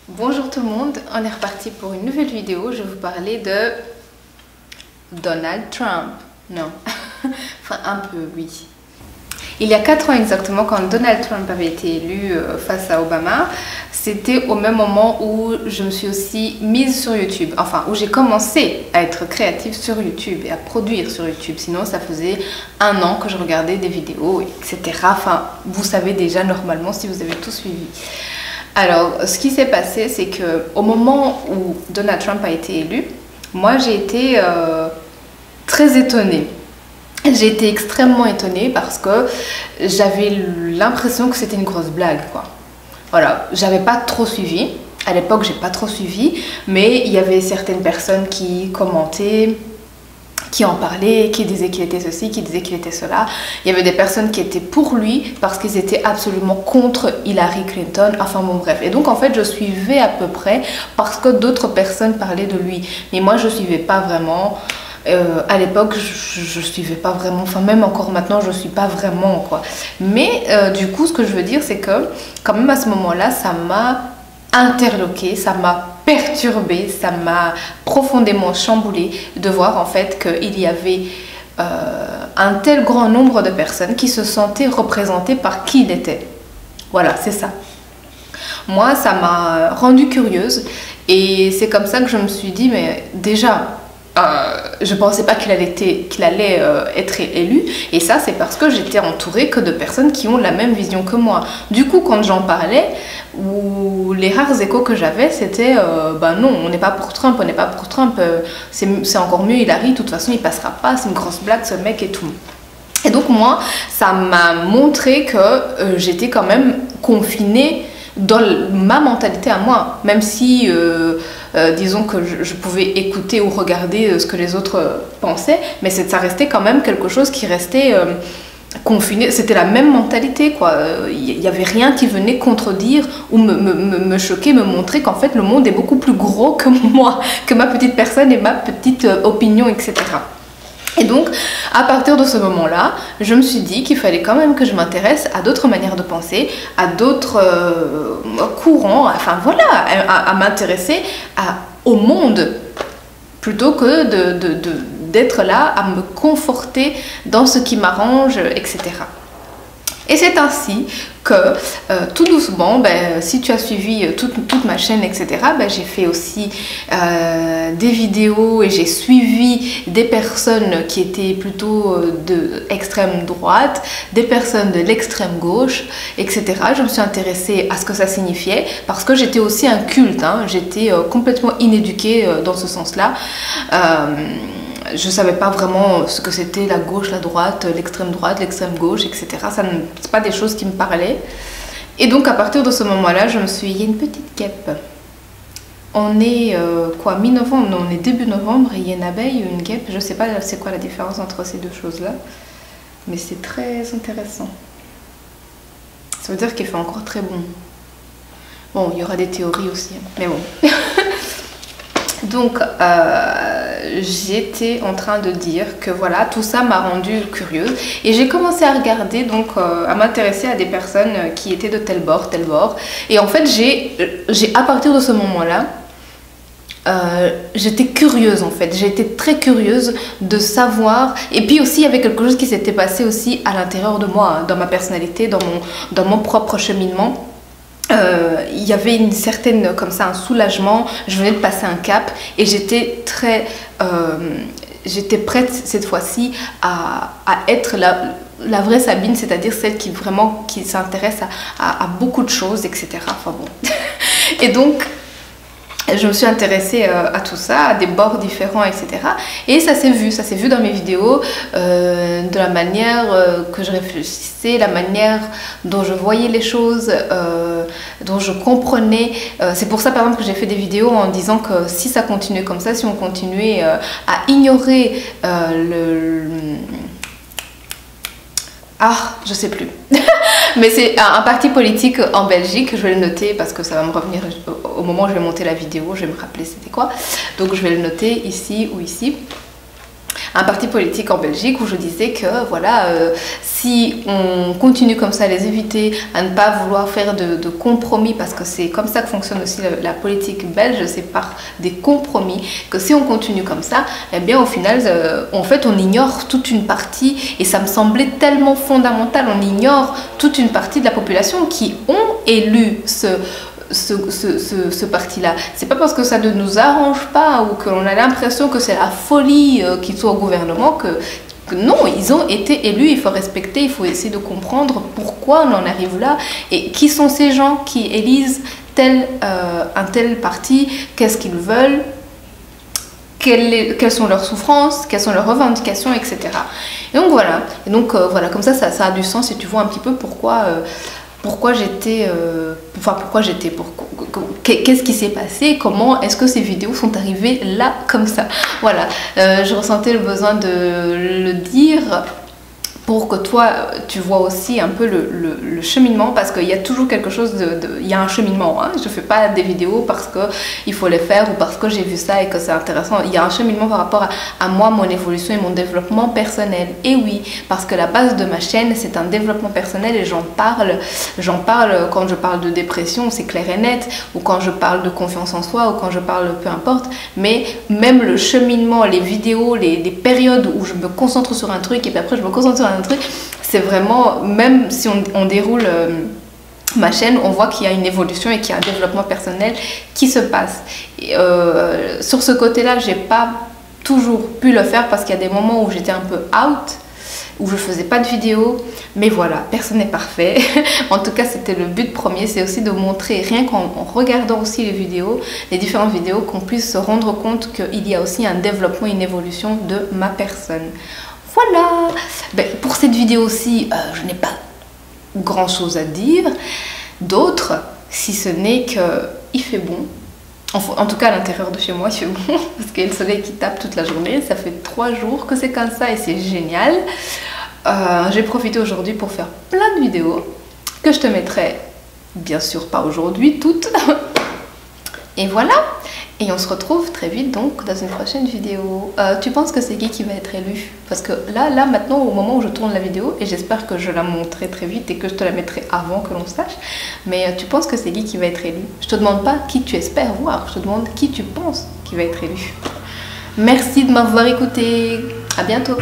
Bonjour tout le monde, on est reparti pour une nouvelle vidéo. Je vais vous parler de Donald Trump. Non, enfin un peu, oui. Il y a 4 ans exactement, quand Donald Trump avait été élu face à Obama, c'était au même moment où je me suis aussi mise sur YouTube. Enfin, où j'ai commencé à être créative sur YouTube et à produire sur YouTube. Sinon, ça faisait 1 an que je regardais des vidéos, etc. Enfin, vous savez déjà normalement si vous avez tout suivi. Alors, ce qui s'est passé, c'est qu'au moment où Donald Trump a été élu, moi j'ai été très étonnée. J'ai été extrêmement étonnée parce que j'avais l'impression que c'était une grosse blague, quoi. Voilà, j'avais pas trop suivi. À l'époque, j'ai pas trop suivi, mais il y avait certaines personnes qui commentaient, qui en parlaient, qui disaient qu'il était ceci, qui disaient qu'il était cela. Il y avait des personnes qui étaient pour lui parce qu'ils étaient absolument contre Hillary Clinton. Enfin bon, bref. Et donc en fait, je suivais à peu près parce que d'autres personnes parlaient de lui. Mais moi, je suivais pas vraiment. À l'époque, je suivais pas vraiment. Enfin, même encore maintenant, je suis pas vraiment, quoi. Mais du coup, ce que je veux dire, c'est que quand même à ce moment-là, ça m'a interloqué, ça m'a perturbée, ça m'a profondément chamboulée de voir en fait qu'il y avait un tel grand nombre de personnes qui se sentaient représentées par qui il était. Voilà, c'est ça. Moi, ça m'a rendue curieuse et c'est comme ça que je me suis dit, mais déjà, je ne pensais pas qu'il allait être élu, et ça c'est parce que j'étais entourée que de personnes qui ont la même vision que moi. Du coup, quand j'en parlais, ou les rares échos que j'avais, c'était bah non, on n'est pas pour Trump, on n'est pas pour Trump, c'est encore mieux Hillary, de toute façon il passera pas, c'est une grosse blague ce mec et tout. Et donc moi, ça m'a montré que j'étais quand même confinée dans ma mentalité à moi, même si disons que je pouvais écouter ou regarder ce que les autres pensaient, mais ça restait quand même quelque chose qui restait confiné. C'était la même mentalité, quoi. Il n'y avait rien qui venait contredire ou me choquer, me montrer qu'en fait le monde est beaucoup plus gros que moi, que ma petite personne et ma petite opinion, etc. Et donc, à partir de ce moment-là, je me suis dit qu'il fallait quand même que je m'intéresse à d'autres manières de penser, à d'autres courants, enfin voilà, à m'intéresser au monde, plutôt que d'être là à me conforter dans ce qui m'arrange, etc. Et c'est ainsi que tout doucement, si tu as suivi toute ma chaîne, etc., j'ai fait aussi des vidéos et j'ai suivi des personnes qui étaient plutôt de l'extrême droite, des personnes de l'extrême gauche, etc. Je me suis intéressée à ce que ça signifiait parce que j'étais aussi un culte, hein, j'étais complètement inéduquée dans ce sens-là. Je ne savais pas vraiment ce que c'était la gauche, la droite, l'extrême gauche, etc. Ça ne c'est pas des choses qui me parlaient. Et donc à partir de ce moment-là, je me suis dit, il y a une petite guêpe. On est quoi, mi-novembre? Non, on est début novembre et il y a une abeille ou une guêpe. Je ne sais pas c'est quoi la différence entre ces deux choses-là. Mais c'est très intéressant. Ça veut dire qu'il fait encore très bon. Bon, il y aura des théories aussi, hein, mais bon. Donc, j'étais en train de dire que voilà, tout ça m'a rendue curieuse et j'ai commencé à regarder, donc à m'intéresser à des personnes qui étaient de tel bord. Et en fait, à partir de ce moment-là, j'étais curieuse en fait, j'ai été très curieuse de savoir, et puis aussi il y avait quelque chose qui s'était passé aussi à l'intérieur de moi, hein, dans ma personnalité, dans mon propre cheminement. Il y avait une certaine, comme ça, un soulagement. Je venais de passer un cap et j'étais j'étais prête cette fois-ci à être la vraie Sabine, c'est-à-dire celle qui s'intéresse à beaucoup de choses, etc. Enfin bon. Et donc je me suis intéressée à tout ça, à des bords différents, etc. Et ça s'est vu dans mes vidéos, de la manière que je réfléchissais, la manière dont je voyais les choses, dont je comprenais. C'est pour ça, par exemple, que j'ai fait des vidéos en disant que si ça continuait comme ça, si on continuait à ignorer je sais plus. Mais c'est un parti politique en Belgique, je vais le noter parce que ça va me revenir au moment où je vais monter la vidéo, je vais me rappeler c'était quoi. Donc je vais le noter ici ou ici. un parti politique en Belgique où je disais que voilà, si on continue comme ça à les éviter, à ne pas vouloir faire de compromis, parce que c'est comme ça que fonctionne aussi la politique belge, c'est par des compromis, que si on continue comme ça, eh bien au final, en fait on ignore toute une partie, et ça me semblait tellement fondamental, on ignore toute une partie de la population qui ont élu ce parti-là. C'est pas parce que ça ne nous arrange pas ou que l'on a l'impression que c'est la folie qu'ils sont au gouvernement que non, ils ont été élus, il faut respecter, il faut essayer de comprendre pourquoi on en arrive là et qui sont ces gens qui élisent un tel parti, qu'est-ce qu'ils veulent, quelles sont leurs souffrances, quelles sont leurs revendications, etc. Et donc voilà, voilà, comme ça a du sens et tu vois un petit peu pourquoi j'étais, qu'est-ce qui s'est passé, comment est-ce que ces vidéos sont arrivées là comme ça. Voilà, je ressentais le besoin de le dire pour que toi tu vois aussi un peu le cheminement, parce qu'il y a toujours quelque chose il y a un cheminement, hein. Je fais pas des vidéos parce que il faut les faire ou parce que j'ai vu ça et que c'est intéressant. Il y a un cheminement par rapport à moi, mon évolution et mon développement personnel. Et oui, parce que la base de ma chaîne c'est un développement personnel, et j'en parle quand je parle de dépression, c'est clair et net, ou quand je parle de confiance en soi, ou quand je parle peu importe, mais même le cheminement, les vidéos, les périodes où je me concentre sur un truc et puis après je me concentre sur un truc, c'est vraiment, même si on déroule ma chaîne, on voit qu'il y a une évolution et qu'il y a un développement personnel qui se passe. Et, sur ce côté-là, j'ai pas toujours pu le faire parce qu'il y a des moments où j'étais un peu out, où je faisais pas de vidéos, mais voilà, personne n'est parfait. En tout cas, c'était le but premier, c'est aussi de montrer, rien qu'en regardant aussi les différentes vidéos, qu'on puisse se rendre compte qu'il y a aussi un développement, une évolution de ma personne. Voilà, ben, pour cette vidéo-ci, je n'ai pas grand chose à dire d'autre, si ce n'est qu'il fait bon. En tout cas, à l'intérieur de chez moi, il fait bon, parce qu'il y a le soleil qui tape toute la journée. Ça fait 3 jours que c'est comme ça et c'est génial. J'ai profité aujourd'hui pour faire plein de vidéos que je te mettrai, bien sûr pas aujourd'hui, toutes. Et voilà. Et on se retrouve très vite donc dans une prochaine vidéo. Tu penses que c'est qui va être élu? Parce que là maintenant, au moment où je tourne la vidéo, et j'espère que je la montrerai très vite et que je te la mettrai avant que l'on sache, mais tu penses que c'est qui va être élu? Je te demande pas qui tu espères voir, je te demande qui tu penses qui va être élu. Merci de m'avoir écouté. À bientôt.